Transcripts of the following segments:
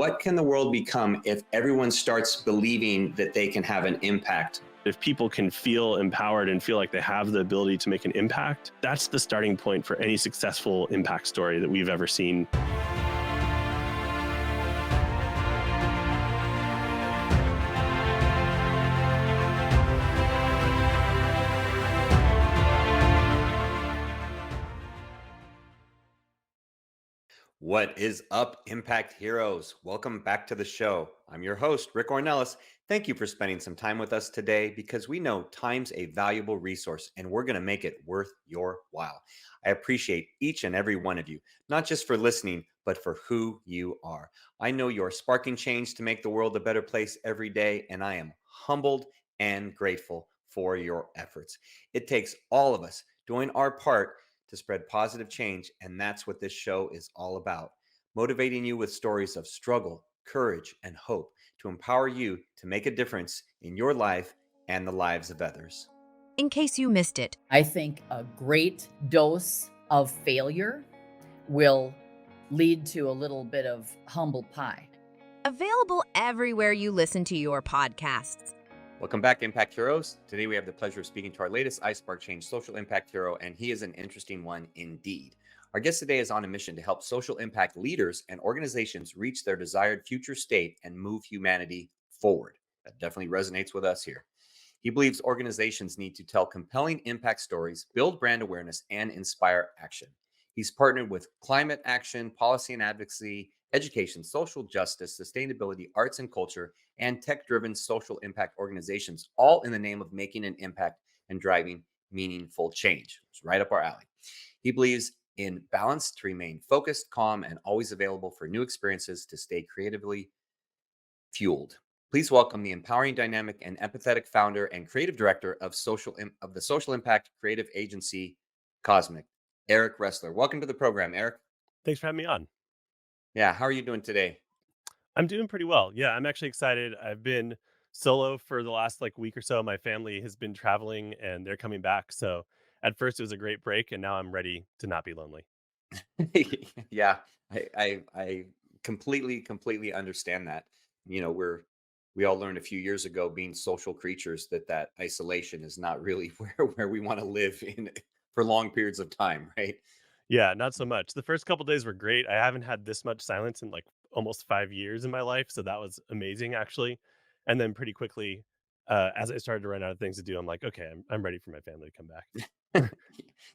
what can the world become if everyone starts believing that they can have an impact? If people can feel empowered and feel like they have the ability to make an impact, that's the starting point for any successful impact story that we've ever seen. What is up, Impact Heroes? Welcome back to the show. I'm your host, Rick Ornelas. Thank you for spending some time with us today because we know time's a valuable resource and we're going to make it worth your while. I appreciate each and every one of you, not just for listening, but for who you are. I know you're sparking change to make the world a better place every day, and I am humbled and grateful for your efforts. It takes all of us doing our part to spread positive change, and that's what this show is all about. Motivating you with stories of struggle, courage, and hope to empower you to make a difference in your life and the lives of others. In case you missed it, I think a great dose of failure will lead to a little bit of humble pie. available everywhere you listen to your podcasts. Welcome back, Impact Heroes. Today we have the pleasure of speaking to our latest iSpark Change social impact hero, and he is an interesting one indeed. Our guest today is on a mission to help social impact leaders and organizations reach their desired future state and move humanity forward. That definitely resonates with us here. He believes organizations need to tell compelling impact stories, build brand awareness, and inspire action. He's partnered with climate action, policy and advocacy, education, social justice, sustainability, arts and culture, and tech-driven social impact organizations, all in the name of making an impact and driving meaningful change. It's right up our alley. He believes in balance to remain focused, calm, and always available for new experiences to stay creatively fueled. Please welcome the empowering, dynamic, and empathetic founder and creative director of the social impact creative agency Cosmic, Eric Ressler. Welcome to the program, Eric. Thanks for having me on. Yeah, how are you doing today? I'm doing pretty well. Yeah, I'm actually excited. I've been solo for the last week or so. My family has been traveling and they're coming back. So at first it was a great break, and now I'm ready to not be lonely. Yeah, I completely understand that. You know, we all learned a few years ago, being social creatures, that isolation is not really where we want to live in for long periods of time, right? Yeah, not so much. The first couple days were great. I haven't had this much silence in almost 5 years in my life. So that was amazing, actually. And then pretty quickly, as I started to run out of things to do, I'm like, okay, I'm ready for my family to come back.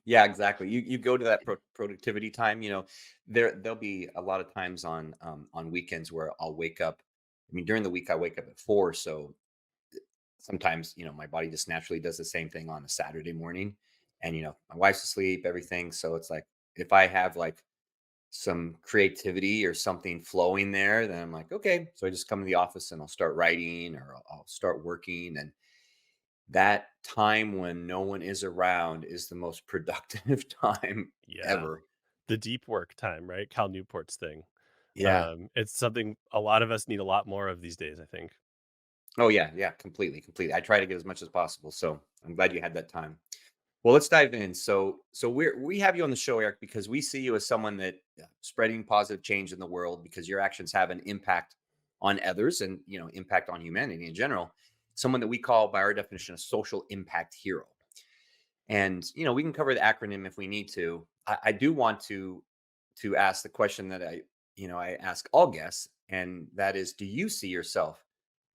Yeah, exactly. You go to that productivity time. You know, there'll be a lot of times on weekends where I'll wake up. I mean, during the week I wake up at 4, so sometimes my body just naturally does the same thing on a Saturday morning, and my wife's asleep, everything. So it's like if I have some creativity or something flowing there, then I'm like, okay. So I just come to the office and I'll start writing, or I'll start working, and that time when no one is around is the most productive time Yeah. ever. The deep work time, right? Cal Newport's thing. Yeah. It's something a lot of us need a lot more of these days, I think. Oh yeah, yeah, completely. I try to get as much as possible. So I'm glad you had that time. Well, let's dive in. So we have you on the show, Eric, because we see you as someone that spreading positive change in the world, because your actions have an impact on others and impact on humanity in general. Someone that we call, by our definition, a social impact hero. And we can cover the acronym if we need to. I do want to ask the question that I ask all guests, and that is, do you see yourself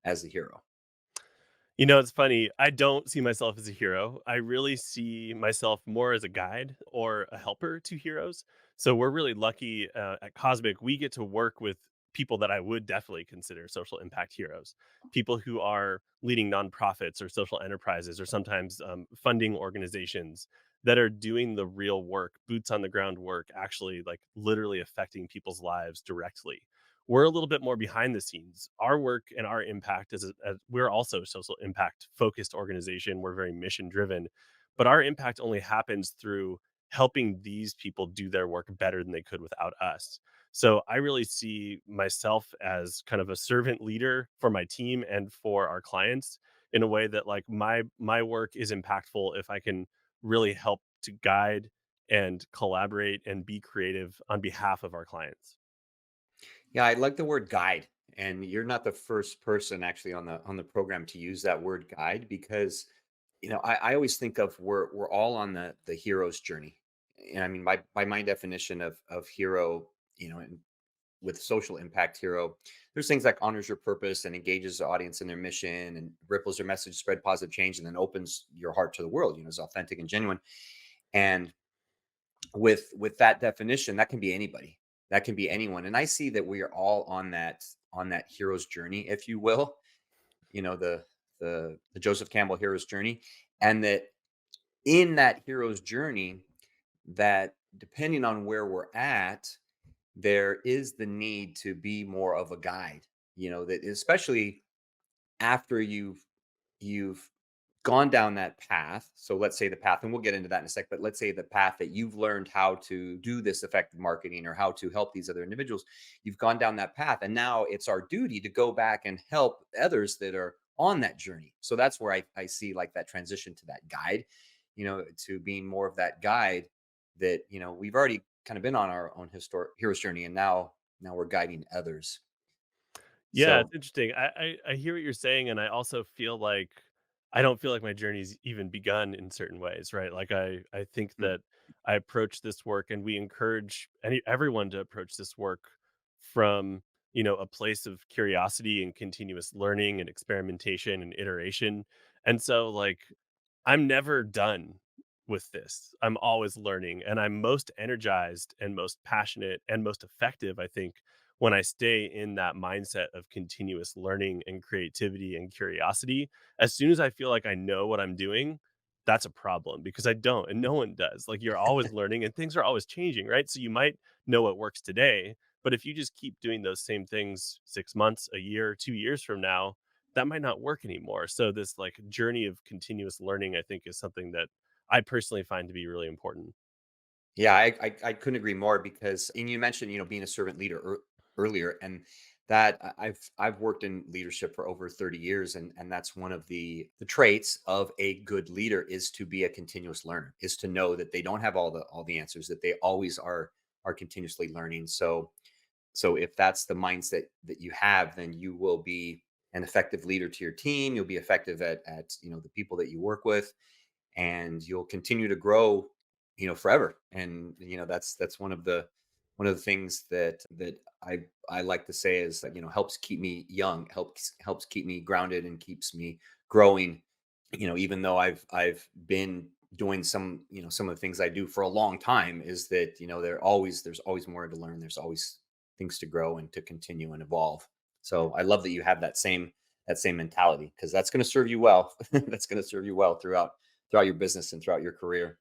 as a hero? It's funny. I don't see myself as a hero. I really see myself more as a guide or a helper to heroes. So we're really lucky at Cosmic. We get to work with people that I would definitely consider social impact heroes, people who are leading nonprofits or social enterprises, or sometimes funding organizations that are doing the real work, boots on the ground work, actually literally affecting people's lives directly. We're a little bit more behind the scenes. Our work and our impact we're also a social impact focused organization. We're very mission driven, but our impact only happens through helping these people do their work better than they could without us. So I really see myself as kind of a servant leader for my team and for our clients, in a way that my work is impactful if I can really help to guide and collaborate and be creative on behalf of our clients. Yeah, I like the word guide. And you're not the first person actually on the program to use that word guide because I always think of we're all on the hero's journey. And I mean by my definition of hero, and with social impact hero, there's things like honors your purpose and engages the audience in their mission and ripples their message, spread positive change, and then opens your heart to the world, is authentic and genuine. And with that definition, that can be anybody. That can be anyone. And I see that we are all on that hero's journey, if you will, the Joseph Campbell hero's journey. And that in that hero's journey, that depending on where we're at, there is the need to be more of a guide, that especially after you've gone down that path. So let's say the path, and we'll get into that in a sec, but let's say the path that you've learned how to do this effective marketing or how to help these other individuals, you've gone down that path. And now it's our duty to go back and help others that are on that journey. So that's where I see like that transition to that guide, to being more of that guide that, we've already kind of been on our own historic hero's journey. And now we're guiding others. Yeah, So, it's interesting. I hear what you're saying, and I also feel like I don't feel like my journey's even begun in certain ways, right? Like I think mm, that I approach this work, and we encourage everyone to approach this work from a place of curiosity and continuous learning and experimentation and iteration. And so, like, I'm never done with this. I'm always learning, and I'm most energized and most passionate and most effective, I think, when I stay in that mindset of continuous learning and creativity and curiosity. As soon as I feel like I know what I'm doing, that's a problem because I don't, and no one does. Like, you're always learning and things are always changing, right? So you might know what works today, but if you just keep doing those same things 6 months, a year, 2 years from now, that might not work anymore. So this like journey of continuous learning, I think, is something that I personally find to be really important. yeah, I couldn't agree more because, and you mentioned, being a servant leader earlier, and that I've worked in leadership for over 30 years, and that's one of the traits of a good leader is to be a continuous learner, is to know that they don't have all the answers, that they always are continuously learning. So if that's the mindset that you have, then you will be an effective leader to your team. You'll be effective at the people that you work with, and you'll continue to grow, forever. And that's one of the things that I like to say is that, helps keep me young, helps keep me grounded and keeps me growing, even though I've been doing some of the things I do for a long time, is that, there's always more to learn, there's always things to grow and to continue and evolve. So I love that you have that same mentality, because that's going to serve you well. That's going to serve you well throughout your business and throughout your career.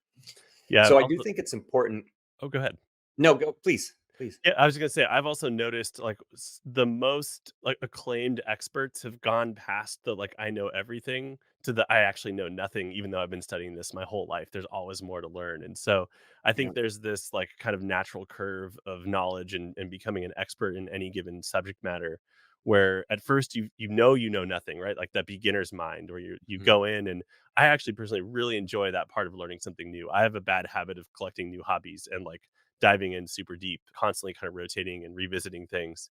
Yeah, I've So I do also think it's important. oh, go ahead. No, go, please, please. Yeah, I was gonna say I've also noticed like the most like acclaimed experts have gone past the like I know everything to the I actually know nothing, even though I've been studying this my whole life. There's always more to learn. And so I Yeah. think there's this like kind of natural curve of knowledge and becoming an expert in any given subject matter where at first you know nothing, right? Like that beginner's mind where you Mhm. go in, and I actually personally really enjoy that part of learning something new. I have a bad habit of collecting new hobbies and like diving in super deep, constantly kind of rotating and revisiting things.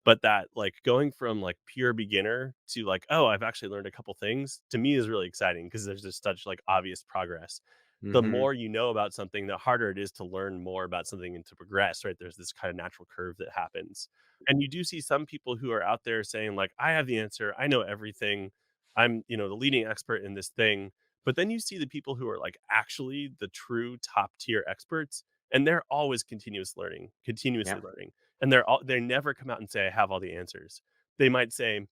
But that like going from like pure beginner to like, oh, I've actually learned a couple things to me is really exciting because there's just such like obvious progress. The Mhm. more you know about something, the harder it is to learn more about something and to progress, right? There's this kind of natural curve that happens. And you do see some people who are out there saying, like, I have the answer, I know everything, I'm, the leading expert in this thing. But then you see the people who are like actually the true top tier experts, and they're always continuously Yeah. learning, and they never come out and say I have all the answers. They might say,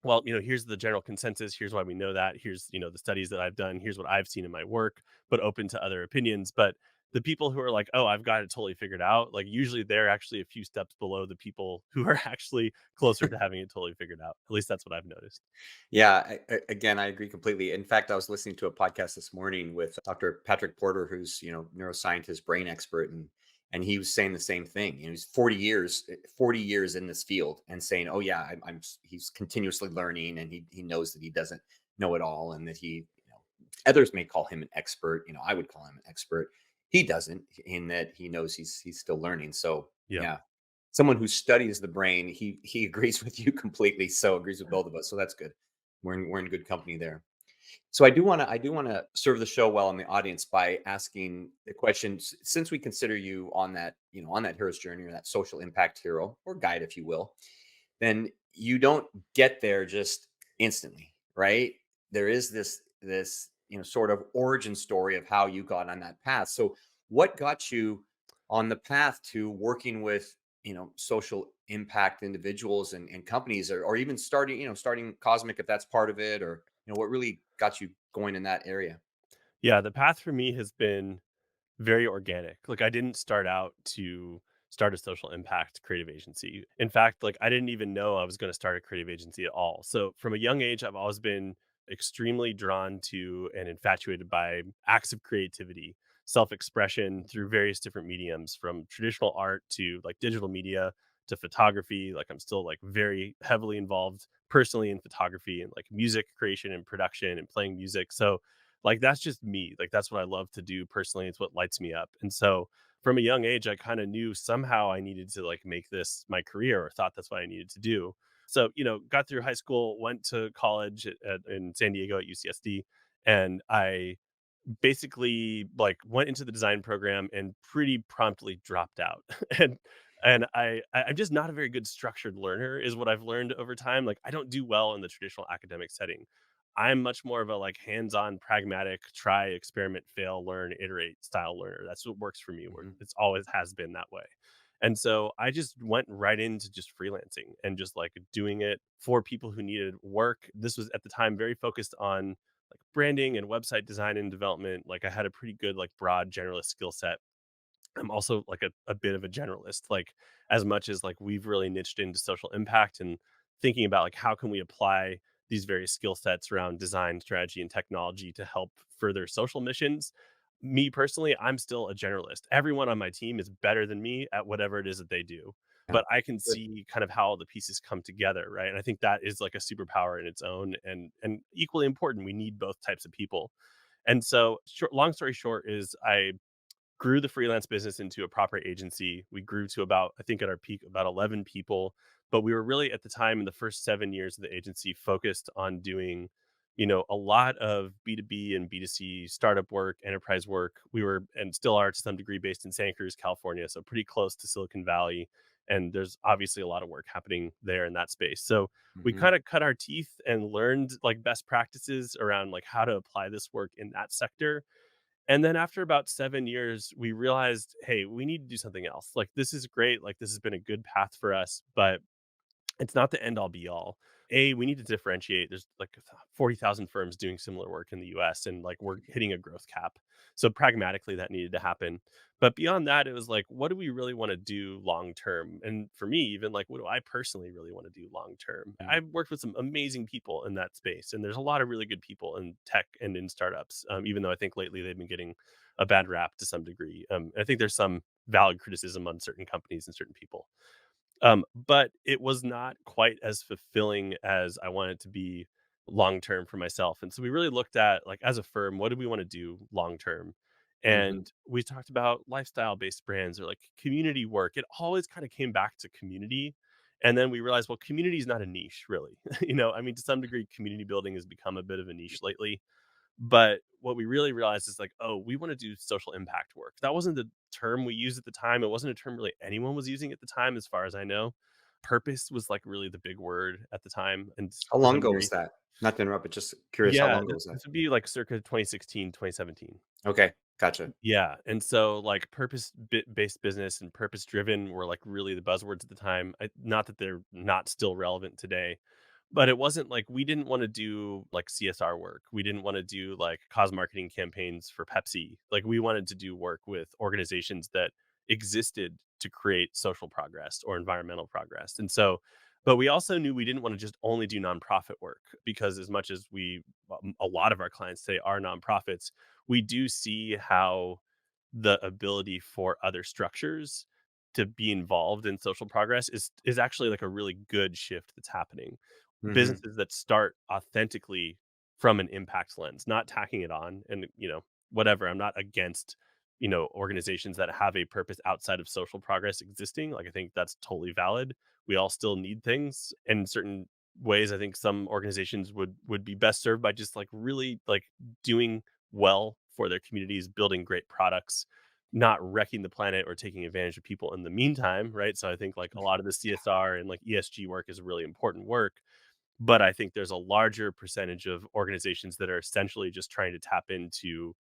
well, here's the general consensus, here's why we know that, here's the studies that I've done, here's what I've seen in my work, but open to other opinions. But the people who are like, oh, I've got it totally figured out, like usually they're actually a few steps below the people who are actually closer to having it totally figured out. At least that's what I've noticed. Yeah, again, I agree completely. In fact, I was listening to a podcast this morning with Dr. Patrick Porter, who's neuroscientist, brain expert, and he was saying the same thing. He's 40 years in this field, and saying, "Oh yeah, he's continuously learning, and he knows that he doesn't know it all, and that others may call him an expert. I would call him an expert. He doesn't, in that he knows he's still learning. So Yeah. yeah, someone who studies the brain, he agrees with you completely. So agrees with both of us. So that's good. We're in good company there. So I do want to serve the show well in the audience by asking the questions, since we consider you on that, on that hero's journey, or that social impact hero or guide, if you will, then you don't get there just instantly, right? There is this sort of origin story of how you got on that path. So what got you on the path to working with social impact individuals and companies, or even starting Cosmic, if that's part of it, or what really got you going in that area? Yeah, the path for me has been very organic. Like, I didn't start out to start a social impact creative agency. In fact, like, I didn't even know I was going to start a creative agency at all. So from a young age, I've always been extremely drawn to and infatuated by acts of creativity, self-expression through various different mediums, from traditional art to like digital media to photography. Like, I'm still like very heavily involved personally in photography and like music creation and production and playing music. So like, that's just me. Like, that's what I love to do personally. It's what lights me up. And so from a young age, I kind of knew somehow I needed to like make this my career, or thought that's what I needed to do. So, got through high school, went to college in San Diego at UCSD, and I basically like went into the design program and pretty promptly dropped out. And I'm just not a very good structured learner, is what I've learned over time. Like, I don't do well in the traditional academic setting. I'm much more of a like hands-on, pragmatic, try, experiment, fail, learn, iterate style learner. That's what works for me. Mhm. It's always has been that way. And so I just went right into just freelancing and just like doing it for people who needed work. This was at the time very focused on like branding and website design and development. Like, I had a pretty good like broad generalist skill set. I'm also like a bit of a generalist, like, as much as like we've really niched into social impact and thinking about like how can we apply these various skill sets around design, strategy, and technology to help further social missions. Me personally, I'm still a generalist. Everyone on my team is better than me at whatever it is that they do. Yeah. But I can Good. see kind of how all the pieces come together, right? And I think that is like a superpower in its own, and equally important. We need both types of people. And so, long story short, is I grew the freelance business into a proper agency. We grew to about, I think at our peak, about 11 people. But we were really at the time in the first 7 years of the agency focused on doing, a lot of B2B and B2C startup work, enterprise work. We were, and still are to some degree, based in Santa Cruz, California. So pretty close to Silicon Valley. And there's obviously a lot of work happening there in that space. So we Mhm. kind of cut our teeth and learned like best practices around like how to apply this work in that sector. And then after about 7 years, we realized, hey, we need to do something else. Like, this is great. Like, this has been a good path for us, but it's not the end all be all. We need to differentiate. There's like 40,000 firms doing similar work in the US, and like we're hitting a growth cap. So pragmatically, that needed to happen. But beyond that, it was like, what do we really want to do long term? And for me, even like, what do I personally really want to do long term? Mm. I've worked with some amazing people in that space, and there's a lot of really good people in tech and in startups, even though I think lately they've been getting a bad rap to some degree. I think there's some valid criticism on certain companies and certain people. But it was not quite as fulfilling as I wanted to be long term for myself. And so we really looked at, like, as a firm, what do we want to do long term? Mhm. And we talked about lifestyle based brands or like community work. It always kind of came back to community. And then we realized, well, community is not a niche, really. I mean, to some degree, community building has become a bit of a niche lately. But what we really realized is like, oh, we want to do social impact work. That wasn't the term we used at the time. It wasn't a term really anyone was using at the time, as far as I know. Purpose was like really the big word at the time. And How for long some ago was degree, that? Not to interrupt, but just curious, how yeah, long ago was that? this would be like circa 2016, 2017. Okay, gotcha. Yeah. And so like based business and purpose driven were like really the buzzwords at the time. Not that they're not still relevant today, but it wasn't like we didn't wanna do, like, CSR work. We didn't wanna do, like, cause marketing campaigns for Pepsi. Like, we wanted to do work with organizations that existed to create social progress or environmental progress. And so, but we also knew we didn't wanna just only do nonprofit work, because as much as a lot of our clients today are nonprofits, we do see how the ability for other structures to be involved in social progress is actually, like, a really good shift that's happening. Mhm. Businesses that start authentically from an impact lens, not tacking it on, and, whatever. I'm not against, organizations that have a purpose outside of social progress existing. Like, I think that's totally valid. We all still need things, and in certain ways I think some organizations would be best served by just like really like doing well for their communities, building great products, not wrecking the planet or taking advantage of people in the meantime, right? So I think like a lot of the CSR and like ESG work is really important work, but I think there's a larger percentage of organizations that are essentially just trying to tap into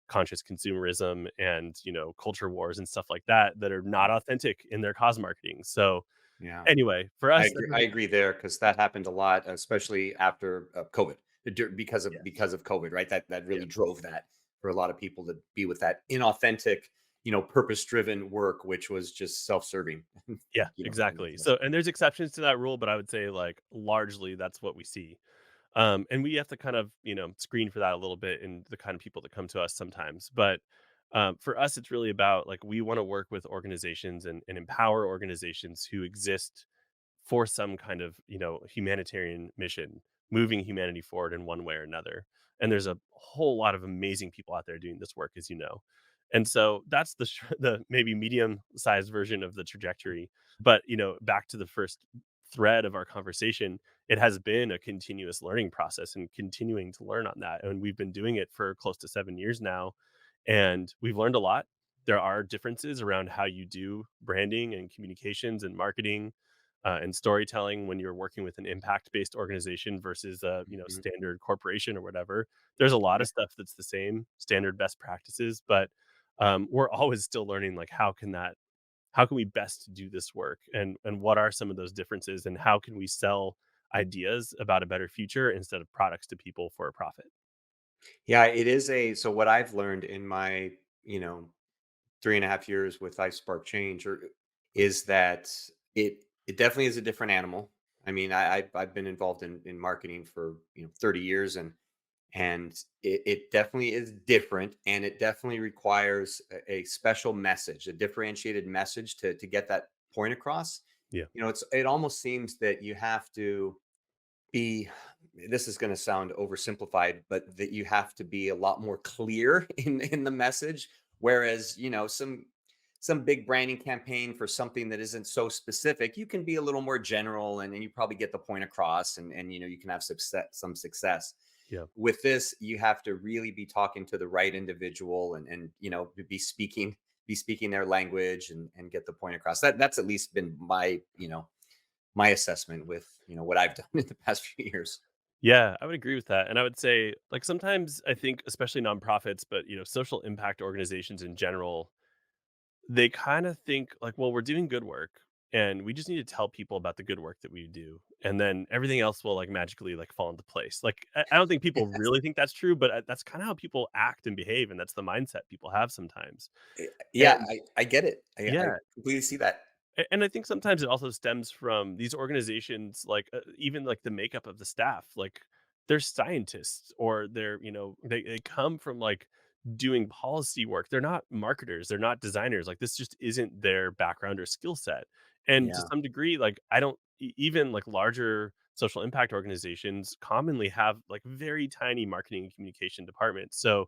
conscious consumerism and, culture wars and stuff like that that are not authentic in their cause marketing. So Yeah. anyway, for I us, agree. I agree there because that happened a lot, especially after COVID, because of COVID, right? That yeah. really drove that for a lot of people to be with that inauthentic, purpose-driven work, which was just self-serving. Yeah, In exactly. essence. So, and there's exceptions to that rule, but I would say like largely that's what we see. And we have to kind of, screen for that a little bit in the kind of people that come to us sometimes. But for us, it's really about like we want to work with organizations and empower organizations who exist for some kind of, humanitarian mission, moving humanity forward in one way or another. And there's a whole lot of amazing people out there doing this work, as you know. And so that's the maybe medium-sized version of the trajectory. But, back to the first thread of our conversation, it has been a continuous learning process and continuing to learn on that. And we've been doing it for close to 7 years now, and we've learned a lot. There are differences around how you do branding and communications and marketing and storytelling when you're working with an impact-based organization versus a Mhm. standard corporation or whatever. There's a lot Yeah. of stuff that's the same, standard best practices, but we're always still learning like how can we best do this work, and what are some of those differences, and how can we sell ideas about a better future instead of products to people for a profit. Yeah, it is so what I've learned in my, you know, 3.5 years with iSpark Change is that it definitely is a different animal. I mean, I've been involved in marketing for 30 years, and it definitely is different, and it definitely requires a special message, a differentiated message to get that point across. Yeah. It almost seems that you have to be, this is going to sound oversimplified, but that you have to be a lot more clear in the message, whereas some big branding campaign for something that isn't so specific, you can be a little more general, and you probably get the point across, and you can have some success. Yeah. With this, you have to really be talking to the right individual, and be speaking their language, and get the point across. That's at least been my assessment with what I've done in the past few years. Yeah, I would agree with that. And I would say, like, sometimes I think, especially nonprofits, but, social impact organizations in general, they kind of think, like, well, we're doing good work and we just need to tell people about the good work that we do. And then everything else will, like, magically, like, fall into place. Like, I don't think people really think that's true, but that's kind of how people act and behave. And that's the mindset people have sometimes. Yeah, And I get it. I yeah, completely see that. And I think sometimes it also stems from these organizations, like even like the makeup of the staff, like they're scientists or they're, they come from like doing policy work. They're not marketers, they're not designers. Like this just isn't their background or skill set. And to Yeah, some degree, like I don't even like larger social impact organizations commonly have like very tiny marketing and communication departments. So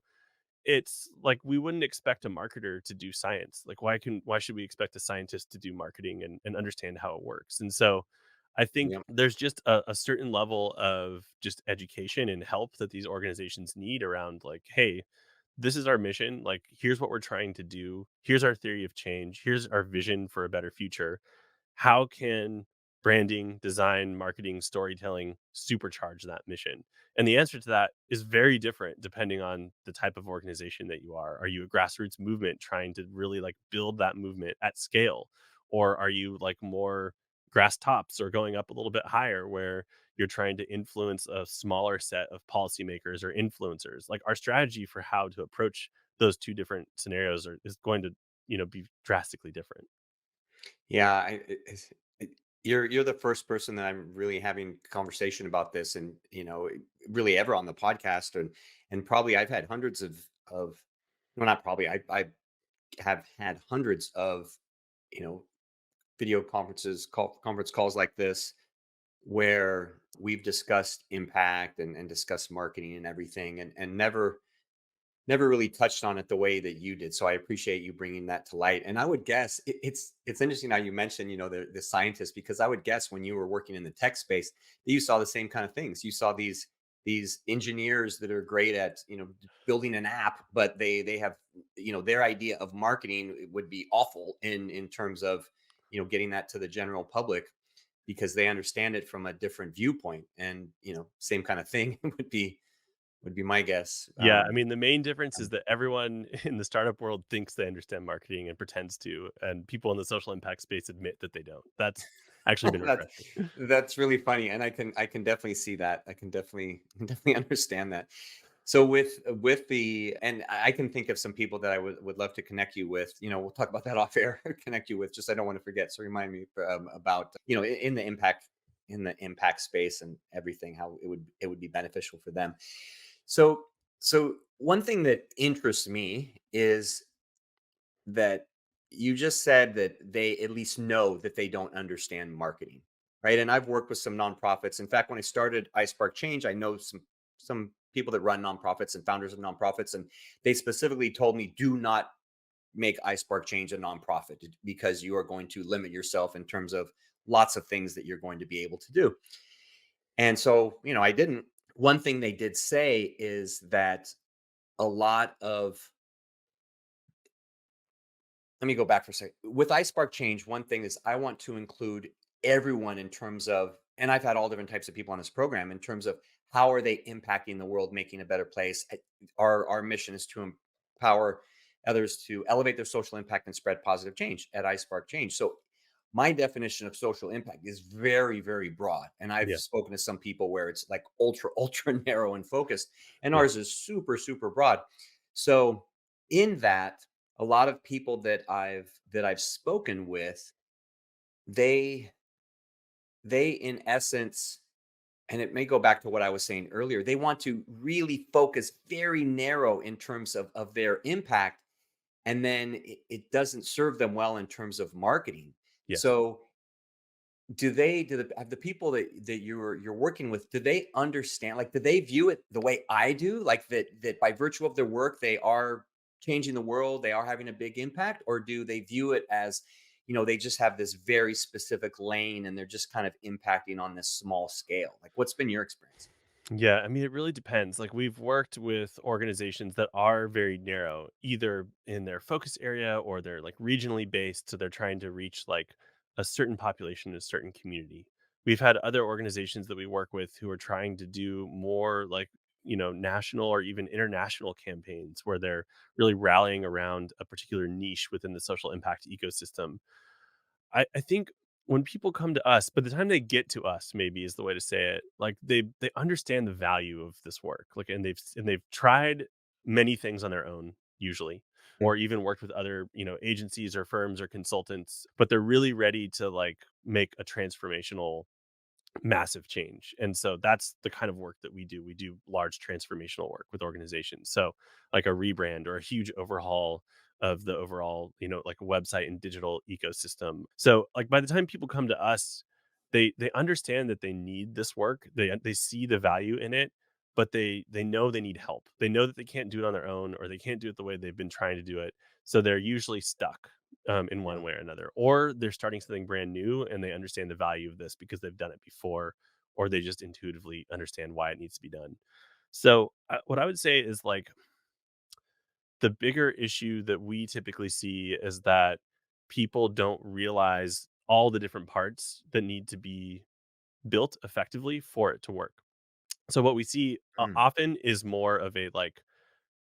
it's like we wouldn't expect a marketer to do science. Like why should we expect a scientist to do marketing and understand how it works? And so I think yeah, there's just a certain level of just education and help that these organizations need around like, hey, this is our mission. Like, here's what we're trying to do. Here's our theory of change. Here's our vision for a better future. How can branding, design, marketing, storytelling supercharge that mission? And the answer to that is very different depending on the type of organization that you are. Are you a grassroots movement trying to really like build that movement at scale? Or are you like more grass tops or going up a little bit higher where you're trying to influence a smaller set of policymakers or influencers? Like our strategy for how to approach those two different scenarios is going to, be drastically different. yeah. You're the first person that I'm really having conversation about this, and really ever on the podcast, and probably I've had hundreds of well, not probably, I have had hundreds of you know video conference calls like this, where we've discussed impact, and discussed marketing and everything, and never never really touched on it the way that you did. So I appreciate you bringing that to light. And I would guess it's interesting how you mentioned, the scientists, because I would guess when you were working in the tech space that you saw the same kind of things. You saw these engineers that are great at building an app, but they have their idea of marketing would be awful in terms of getting that to the general public because they understand it from a different viewpoint. And same kind of thing would be my guess. Yeah, I mean, the main difference is that everyone in the startup world thinks they understand marketing and pretends to, and people in the social impact space admit that they don't. That's actually been That's refreshing. that's really funny, and I can definitely see that. I can definitely definitely understand that. So with the and I can think of some people that I would love to connect you with. We'll talk about that off air. Connect you with. Just I don't want to forget. So remind me about in the impact space and everything how it would be beneficial for them. So so one thing that interests me is that you just said that they at least know that they don't understand marketing, right? And I've worked with some nonprofits. In fact, when I started iSpark Change, I know some people that run nonprofits and founders of nonprofits, and they specifically told me, do not make iSpark Change a nonprofit because you are going to limit yourself in terms of lots of things that you're going to be able to do. And so, I didn't. One thing they did say is that a lot of let me go back for a second. With iSpark Change, one thing is I want to include everyone in terms of, and I've had all different types of people on this program in terms of how are they impacting the world, making a better place. Our mission is to empower others to elevate their social impact and spread positive change at iSpark Change. So my definition of social impact is very, very broad. And I've Yeah, spoken to some people where it's like ultra, ultra narrow and focused, and yeah, ours is super, super broad. So in that, a lot of people that I've spoken with, they they in essence, and it may go back to what I was saying earlier, they want to really focus very narrow in terms of their impact, and then it doesn't serve them well in terms of marketing. yes. So have the people that you're working with, do they understand, like, do they view it the way I do, like that by virtue of their work they are changing the world, they are having a big impact, or do they view it as they just have this very specific lane and they're just kind of impacting on this small scale? Like, what's been your experience? Yeah, I mean, it really depends. Like, we've worked with organizations that are very narrow, either in their focus area or they're like regionally based. So they're trying to reach like a certain population, a certain community. We've had other organizations that we work with who are trying to do more like, national or even international campaigns where they're really rallying around a particular niche within the social impact ecosystem. I think when people come to us, by the time they get to us, maybe is the way to say it, like they understand the value of this work. Like and they've tried many things on their own, usually, or even worked with other, agencies or firms or consultants, but they're really ready to like make a transformational massive change. And so that's the kind of work that we do. We do large transformational work with organizations. So like a rebrand or a huge overhaul of the overall, like website and digital ecosystem. So like by the time people come to us, they understand that they need this work. They see the value in it, but they know they need help. They know that they can't do it on their own or they can't do it the way they've been trying to do it. So they're usually stuck in Yeah. one way or another, or they're starting something brand new and they understand the value of this because they've done it before, or they just intuitively understand why it needs to be done. So, what I would say is like the bigger issue that we typically see is that people don't realize all the different parts that need to be built effectively for it to work. So, what we see Mm, often is more of a like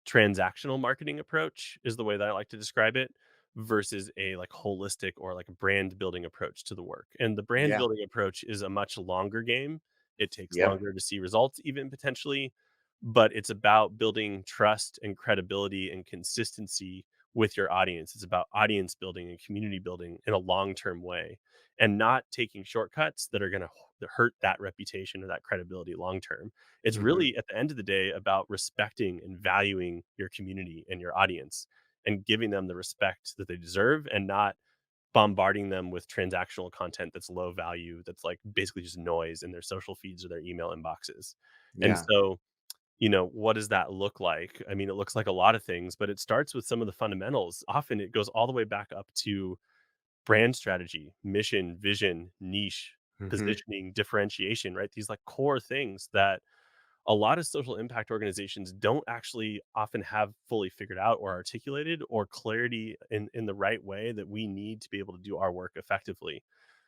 transactional marketing approach is the way that I like to describe it versus a like holistic or like a brand building approach to the work. And the brand yeah. building approach is a much longer game. It takes Yep. longer to see results even potentially, but it's about building trust and credibility and consistency with your audience. It's about audience building and community building in a long-term way and not taking shortcuts that are going to hurt that reputation or that credibility long term. It's Hmm. really at the end of the day about respecting and valuing your community and your audience and giving them the respect that they deserve and not bombarding them with transactional content that's low value, that's like basically just noise in their social feeds or their email inboxes. And Yeah. so what does that look like? I mean, it looks like a lot of things, but it starts with some of the fundamentals. Often it goes all the way back up to brand strategy, mission, vision, niche, Hmm. positioning, differentiation, right? These like core things that a lot of social impact organizations don't actually often have fully figured out or articulated or clarity in the right way that we need to be able to do our work effectively.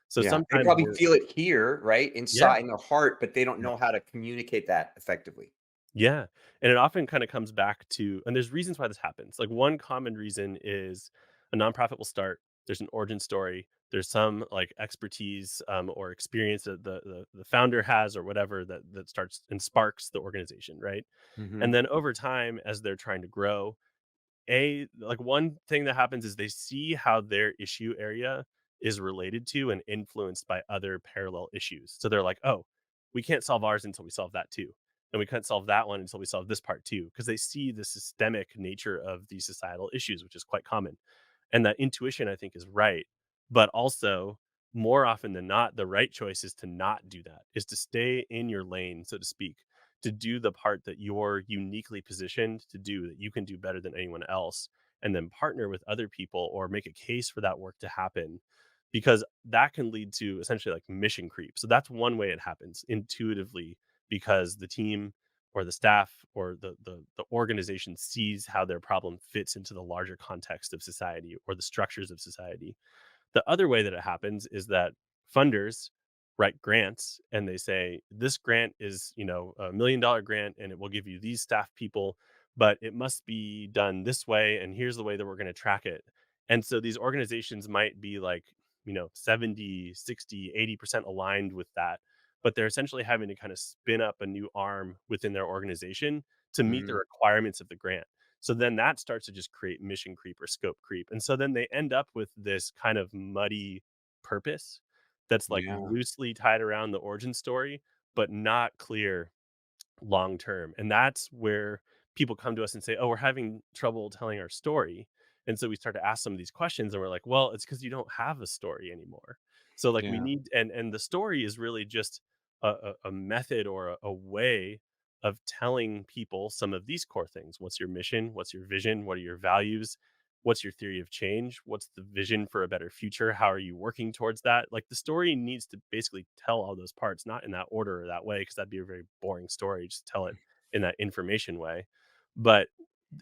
So Yeah, they sometimes probably we're feel it here, right, yeah, inside in their heart, but they don't know how to communicate that effectively. yeah, and it often kind of comes back to and there's reasons why this happens. Like, one common reason is a nonprofit will start, there's an origin story, there's some, like, expertise, or experience that the founder has or whatever that starts and sparks the organization, right? And Hmm. then over time, as they're trying to grow, one thing that happens is they see how their issue area is related to and influenced by other parallel issues. So they're like, "Oh, we can't solve ours until we solve that too. And we can't solve that one until we solve this part too." Because they see the systemic nature of these societal issues, which is quite common. And that intuition, I think, is right. But also, more often than not, the right choice is to not do that, is to stay in your lane, so to speak, to do the part that you're uniquely positioned to do, that you can do better than anyone else, and then partner with other people or make a case for that work to happen. Because that can lead to essentially like mission creep. So that's one way it happens intuitively because the team or the staff or the organization sees how their problem fits into the larger context of society or the structures of society. The other way that it happens is that funders write grants and they say, this grant is, $1 million grant and it will give you these staff people, but it must be done this way. And here's the way that we're going to track it. And so these organizations might be like, 70, 60, 80% aligned with that. But they're essentially having to kind of spin up a new arm within their organization to meet the Hmm. requirements of the grant. So then that starts to just create mission creep or scope creep. And so then they end up with this kind of muddy purpose that's like Yeah. loosely tied around the origin story, but not clear long term. And that's where people come to us and say, "Oh, we're having trouble telling our story." And so we start to ask some of these questions and we're like, "Well, it's because you don't have a story anymore." So like we Yeah. need and the story is really just a method or a way of telling people some of these core things. What's your mission? What's your vision? What are your values? What's your theory of change? What's the vision for a better future? How are you working towards that? Like the story needs to basically tell all those parts, not in that order or that way, because that'd be a very boring story. Just tell it in that information way. But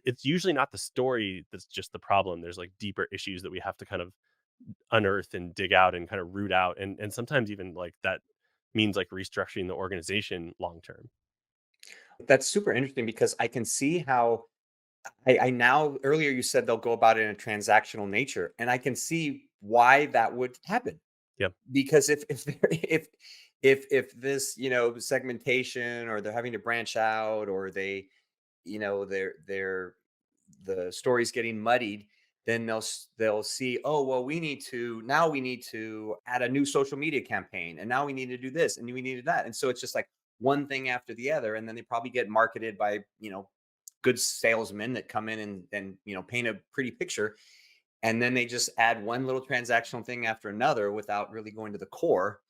it's usually not the story that's just the problem. There's like deeper issues that we have to kind of unearth and dig out and kind of root out. And sometimes even like that means like restructuring the organization long term. That's super interesting because I can see how I now earlier you said they'll go about it in a transactional nature, and I can see why that would happen. Yeah. Because if they're if this, segmentation or they're having to branch out or they're the story's getting muddied, then they'll see, oh well, we need to add a new social media campaign, and now we need to do this and we need to that, and so it's just like one thing after the other, and then they probably get marketed by good salesmen that come in and paint a pretty picture, and then they just add one little transactional thing after another without really going to the core.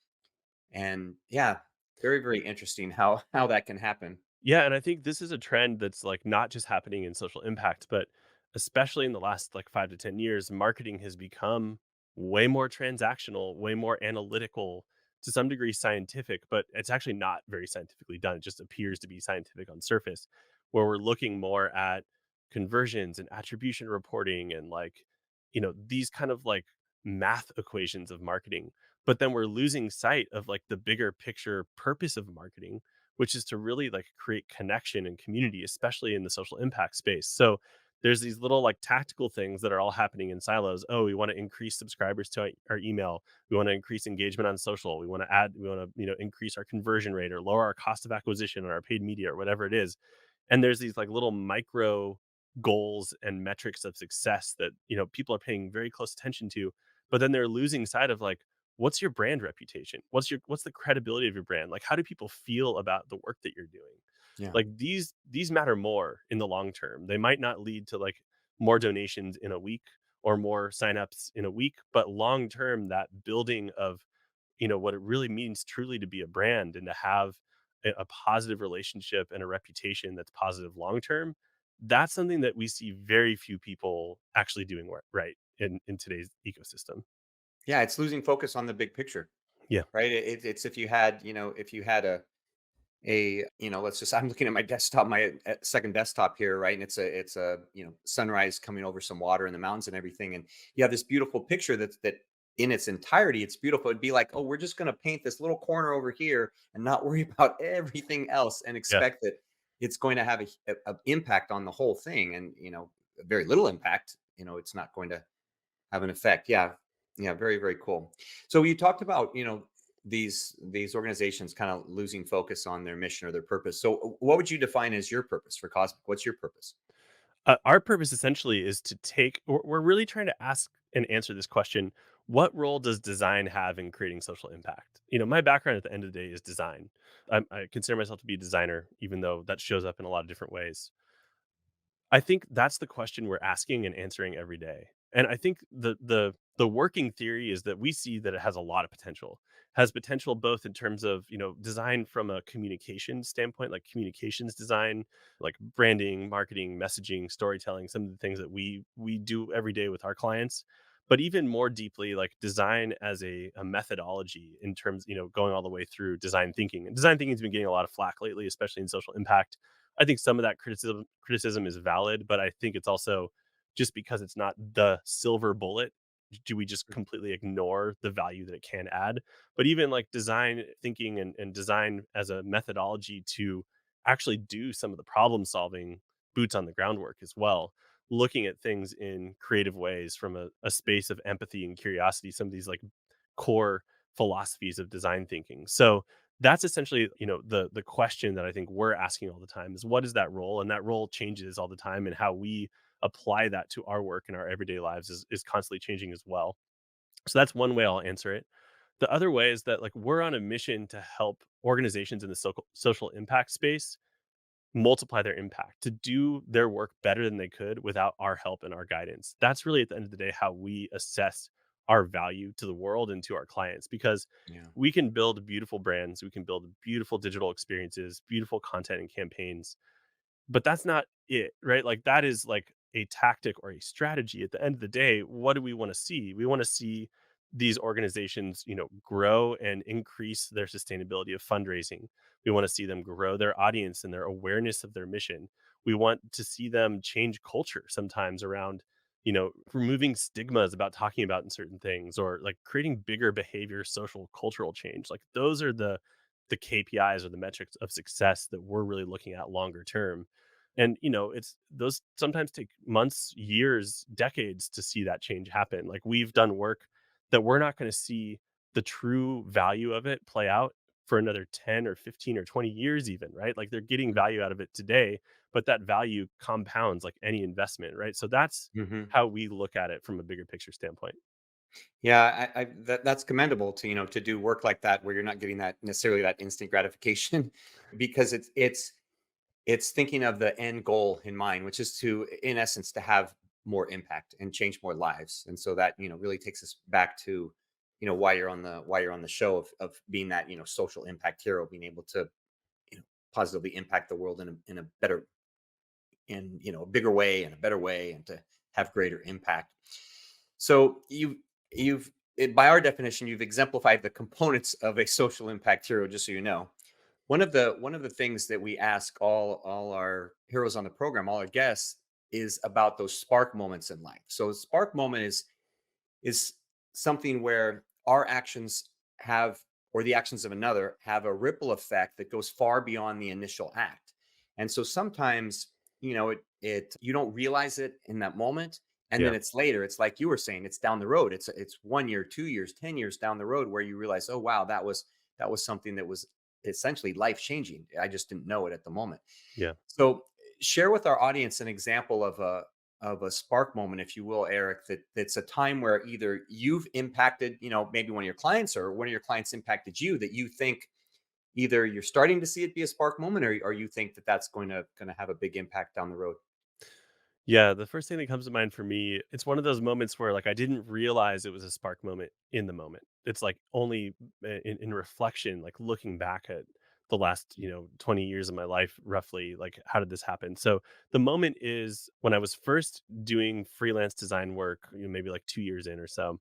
And yeah, very very interesting how that can happen. Yeah, and I think this is a trend that's like not just happening in social impact, but especially in the last like 5 to 10 years, marketing has become way more transactional, way more analytical, to some degree scientific, but it's actually not very scientifically done. It just appears to be scientific on surface, where we're looking more at conversions and attribution reporting and like, these kind of like math equations of marketing. But then we're losing sight of like the bigger picture purpose of marketing, which is to really like create connection and community, especially in the social impact space. So there's these little like tactical things that are all happening in silos. Oh, we want to increase subscribers to our email. We want to increase engagement on social. We want to, increase our conversion rate or lower our cost of acquisition on our paid media or whatever it is. And there's these like little micro goals and metrics of success that, people are paying very close attention to, but then they're losing sight of like, what's your brand reputation? What's the credibility of your brand? Like how do people feel about the work that you're doing? Yeah. Like these matter more in the long term. They might not lead to like more donations in a week or more signups in a week, but long term that building of what it really means truly to be a brand and to have a positive relationship and a reputation that's positive long term, that's something that we see very few people actually doing right in today's ecosystem. Yeah, it's losing focus on the big picture, Yeah. right? It's if you had, if you had let's just, I'm looking at my desktop, my second desktop here, right? And it's a sunrise coming over some water in the mountains and everything, and you have this beautiful picture that in its entirety, it's beautiful. It'd be like, oh, we're just going to paint this little corner over here and not worry about everything else and Yeah. expect that it's going to have a impact on the whole thing, and very little impact. It's not going to have an effect. Yeah. Yeah, very, very cool. So you talked about, these organizations kind of losing focus on their mission or their purpose. So what would you define as your purpose for Cosmic? What's your purpose? Our purpose essentially is to take, we're really trying to ask and answer this question: what role does design have in creating social impact? My background at the end of the day is design. I consider myself to be a designer, even though that shows up in a lot of different ways. I think that's the question we're asking and answering every day. And I think the working theory is that we see that it has a lot of potential. Has potential both in terms of, design from a communication standpoint, like communications design, like branding, marketing, messaging, storytelling, some of the things that we do every day with our clients. But even more deeply, like design as a methodology in terms, going all the way through design thinking. And design thinking has been getting a lot of flack lately, especially in social impact. I think some of that criticism is valid, but I think it's also just because it's not the silver bullet, do we just completely ignore the value that it can add? But even like design thinking and design as a methodology to actually do some of the problem solving boots on the groundwork as well, looking at things in creative ways from a space of empathy and curiosity, some of these like core philosophies of design thinking. So that's essentially, the question that I think we're asking all the time is what is that role? And that role changes all the time, and how we apply that to our work and our everyday lives is constantly changing as well. So that's one way I'll answer it. The other way is that like we're on a mission to help organizations in the social impact space multiply their impact, to do their work better than they could without our help and our guidance. That's really at the end of the day how we assess our value to the world and to our clients, because Yeah. we can build beautiful brands, we can build beautiful digital experiences, beautiful content and campaigns, but that's not it, right? Like that is like a tactic or a strategy. At the end of the day, what do we want to see? We want to see these organizations, grow and increase their sustainability of fundraising. We want to see them grow their audience and their awareness of their mission. We want to see them change culture sometimes around, removing stigmas about talking about in certain things, or like creating bigger behavior, social, cultural change. Like those are the KPIs or the metrics of success that we're really looking at longer term. And it's those sometimes take months, years, decades to see that change happen. Like we've done work that we're not going to see the true value of it play out for another 10 or 15 or 20 years even, right? Like they're getting value out of it today, but that value compounds like any investment, right? So that's Hmm. how we look at it from a bigger picture standpoint. Yeah, that's commendable to to do work like that where you're not getting that necessarily that instant gratification, because it's thinking of the end goal in mind, which is to, in essence, to have more impact and change more lives. And so that, really takes us back to, why you're on the show of being that, social impact hero, being able to, you know, positively impact the world in a better, in, a bigger way and a better way, and to have greater impact. So by our definition, you've exemplified the components of a social impact hero, just so you know. One of the things that we ask all our heroes on the program, all our guests, is about those spark moments in life. So a spark moment is something where our actions have, or the actions of another have, a ripple effect that goes far beyond the initial act. And so sometimes, it you don't realize it in that moment, and then Yeah. it's later. It's like you were saying, it's down the road. It's 1 year, 2 years, 10 years down the road where you realize, oh wow, that was something that was essentially life changing. I just didn't know it at the moment. Yeah. So share with our audience an example of a spark moment, if you will, Eric, that's a time where either you've impacted, maybe one of your clients, or one of your clients impacted you, that you think either you're starting to see it be a spark moment, or you think that that's going to have a big impact down the road. Yeah, the first thing that comes to mind for me, it's one of those moments where like I didn't realize it was a spark moment in the moment. It's like only in reflection, like looking back at the last 20 years of my life roughly. Like, how did this happen? So the moment is when I was first doing freelance design work, maybe like 2 years in or so.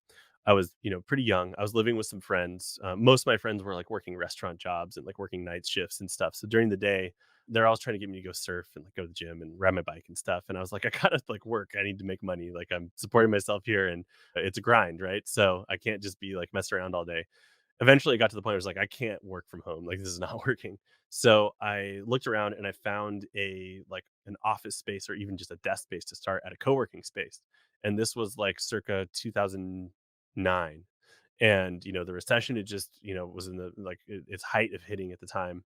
I was pretty young. I was living with some friends. Most of my friends were like working restaurant jobs and like working night shifts and stuff. So during the day they're always trying to get me to go surf and like go to the gym and ride my bike and stuff. And I was like, I gotta like work. I need to make money. Like, I'm supporting myself here, and it's a grind, right? So I can't just be like messing around all day. Eventually it got to the point where I was like, I can't work from home. Like, this is not working. So I looked around and I found a like an office space or even just a desk space to start at a co-working space. And this was like circa 2009. And the recession, it just was in the like its height of hitting at the time.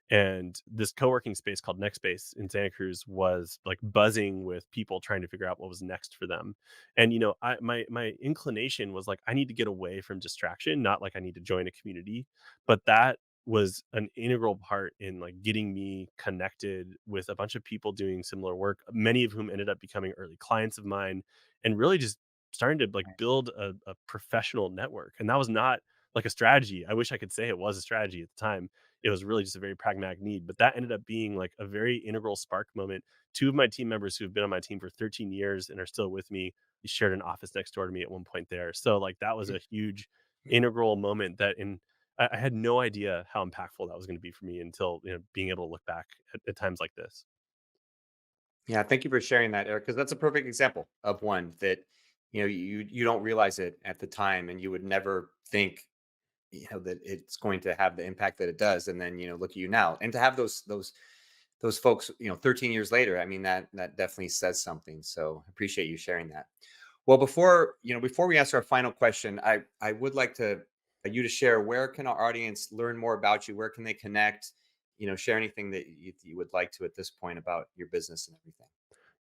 And this co-working space called Next Space in Santa Cruz was like buzzing with people trying to figure out what was next for them. And my inclination was like, I need to get away from distraction, not like I need to join a community. But that was an integral part in like getting me connected with a bunch of people doing similar work, many of whom ended up becoming early clients of mine, and really just starting to like build a professional network. And that was not like a strategy. I wish I could say it was a strategy at the time. It was really just a very pragmatic need, but that ended up being like a very integral spark moment. Two of my team members who have been on my team for 13 years and are still with me shared an office next door to me at one point there. So like that was a huge integral moment that in I had no idea how impactful that was going to be for me until being able to look back at times like this. Yeah, thank you for sharing that, Eric, because that's a perfect example of one that you don't realize it at the time, and you would never think that it's going to have the impact that it does. And then look at you now, and to have those folks 13 years later, I mean, that definitely says something. So I appreciate you sharing that. Well, before we ask our final question, I would like to you to share, where can our audience learn more about you, where can they connect, share anything that you would like to at this point about your business and everything.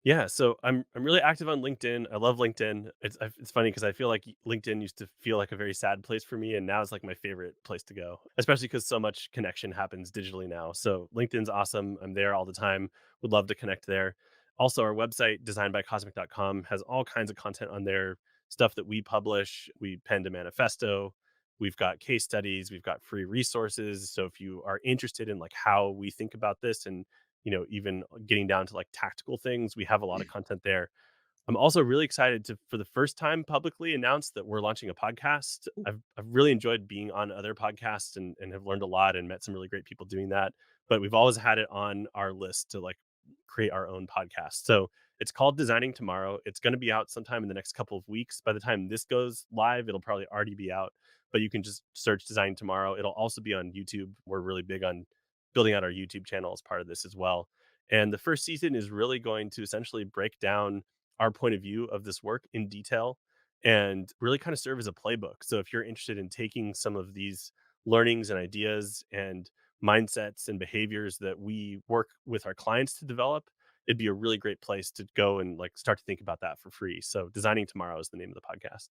Yeah, so I'm really active on LinkedIn. I love LinkedIn. It's funny because I feel like LinkedIn used to feel like a very sad place for me, and now it's like my favorite place to go, especially because so much connection happens digitally now. So LinkedIn's awesome. I'm there all the time. Would love to connect there. Also, our website, designbycosmic.com, has all kinds of content on there, stuff that we publish. We penned a manifesto. We've got case studies. We've got free resources. So if you are interested in like how we think about this, and even getting down to like tactical things, we have a lot of content there. I'm also really excited to, for the first time, publicly announce that we're launching a podcast. I've really enjoyed being on other podcasts, and have learned a lot and met some really great people doing that. But we've always had it on our list to like create our own podcast. So it's called Designing Tomorrow. It's going to be out sometime in the next couple of weeks. By the time this goes live, it'll probably already be out. But you can just search Design Tomorrow. It'll also be on YouTube. We're really big on building out our YouTube channel as part of this as well. And the first season is really going to essentially break down our point of view of this work in detail and really kind of serve as a playbook. So if you're interested in taking some of these learnings and ideas and mindsets and behaviors that we work with our clients to develop, it'd be a really great place to go and like start to think about that for free. So Designing Tomorrow is the name of the podcast.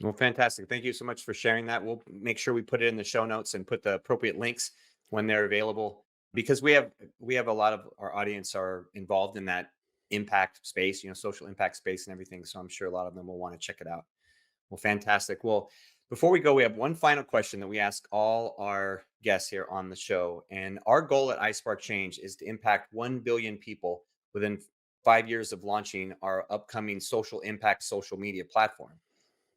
Well, fantastic. Thank you so much for sharing that. We'll make sure we put it in the show notes and put the appropriate links when they're available, because we have a lot of our audience are involved in that impact space, social impact space and everything. So I'm sure a lot of them will want to check it out. Well, fantastic. Well, before we go, we have one final question that we ask all our guests here on the show. And our goal at iSpark Change is to impact 1 billion people within 5 years of launching our upcoming social impact social media platform,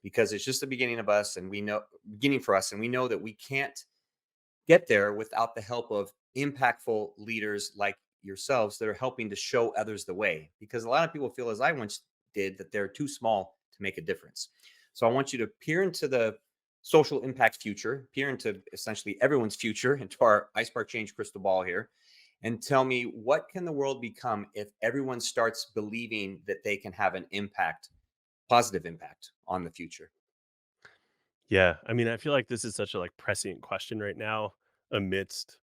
because it's just the beginning of us, and we know beginning for us, and we know that we can't get there without the help of impactful leaders like yourselves that are helping to show others the way, because a lot of people feel, as I once did, that they're too small to make a difference. So I want you to peer into the social impact future, peer into essentially everyone's future, into our iSpark Change crystal ball here, and tell me, what can the world become if everyone starts believing that they can have an impact, positive impact on the future? Yeah, I mean, I feel like this is such a like prescient question right now amidst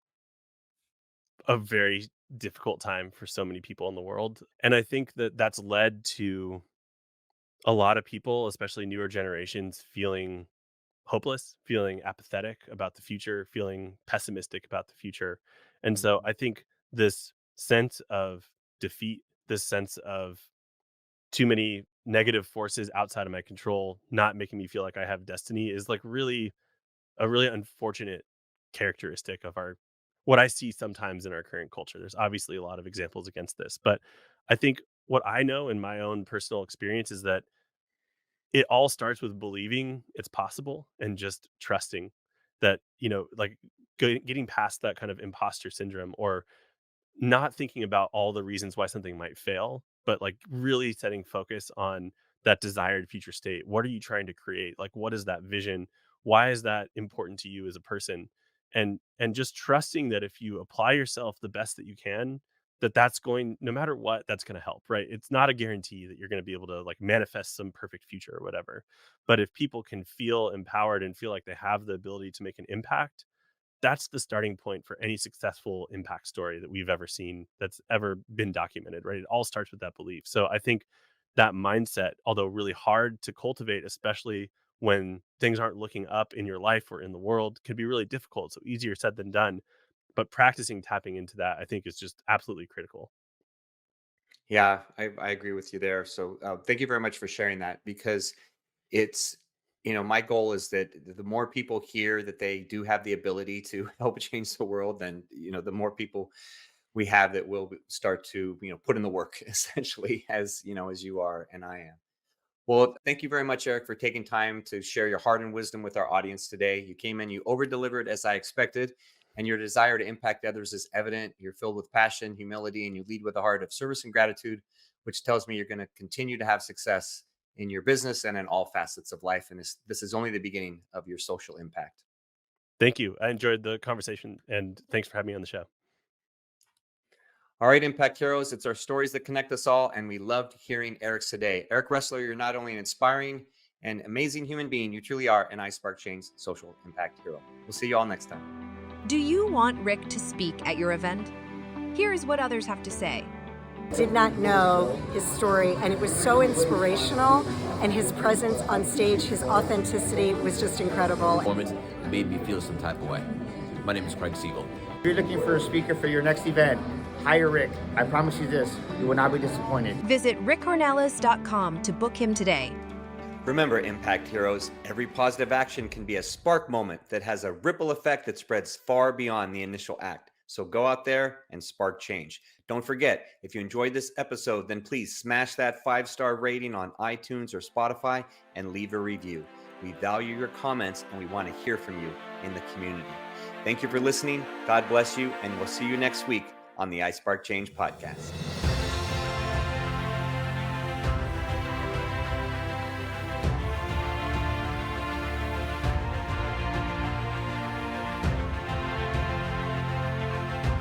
a very difficult time for so many people in the world. And I think that that's led to a lot of people, especially newer generations, feeling hopeless, feeling apathetic about the future, feeling pessimistic about the future. And so Mhm. I think this sense of defeat, this sense of too many negative forces outside of my control, not making me feel like I have destiny, is like really a really unfortunate characteristic of our what I see sometimes in our current culture. There's obviously a lot of examples against this, but I think what I know in my own personal experience is that it all starts with believing it's possible and just trusting that, like getting past that kind of imposter syndrome, or not thinking about all the reasons why something might fail, but like really setting focus on that desired future state. What are you trying to create? Like, what is that vision? Why is that important to you as a person? And just trusting that if you apply yourself the best that you can, that's going, no matter what, that's going to help, right? It's not a guarantee that you're going to be able to like manifest some perfect future or whatever. But if people can feel empowered and feel like they have the ability to make an impact, that's the starting point for any successful impact story that we've ever seen, that's ever been documented, right? It all starts with that belief. So I think that mindset, although really hard to cultivate, especially when things aren't looking up in your life or in the world, can be really difficult. So easier said than done. But practicing tapping into that, I think, is just absolutely critical. Yeah, I agree with you there. So thank you very much for sharing that, because it's, my goal is that the more people hear that they do have the ability to help change the world, then, the more people we have that will start to, put in the work essentially, as, as you are and I am. Well, thank you very much, Eric, for taking time to share your heart and wisdom with our audience today. You came in, you over delivered as I expected, and your desire to impact others is evident. You're filled with passion, humility, and you lead with a heart of service and gratitude, which tells me you're going to continue to have success in your business and in all facets of life. And this is only the beginning of your social impact. Thank you. I enjoyed the conversation, and thanks for having me on the show. All right, Impact Heroes, it's our stories that connect us all, and we loved hearing Eric's today. Eric Ressler, you're not only an inspiring and amazing human being, you truly are an iSpark Change social impact hero. We'll see you all next time. Do you want Rick to speak at your event? Here's what others have to say. Did not know his story, and it was so inspirational, and his presence on stage, his authenticity was just incredible. Performance made me feel some type of way. My name is Craig Siegel. If you're looking for a speaker for your next event, hire Rick. I promise you this, you will not be disappointed. Visit rickcornelis.com to book him today. Remember, Impact Heroes, every positive action can be a spark moment that has a ripple effect that spreads far beyond the initial act. So go out there and spark change. Don't forget, if you enjoyed this episode, then please smash that 5-star rating on iTunes or Spotify and leave a review. We value your comments and we want to hear from you in the community. Thank you for listening. God bless you, and we'll see you next week on the iSpark Change podcast.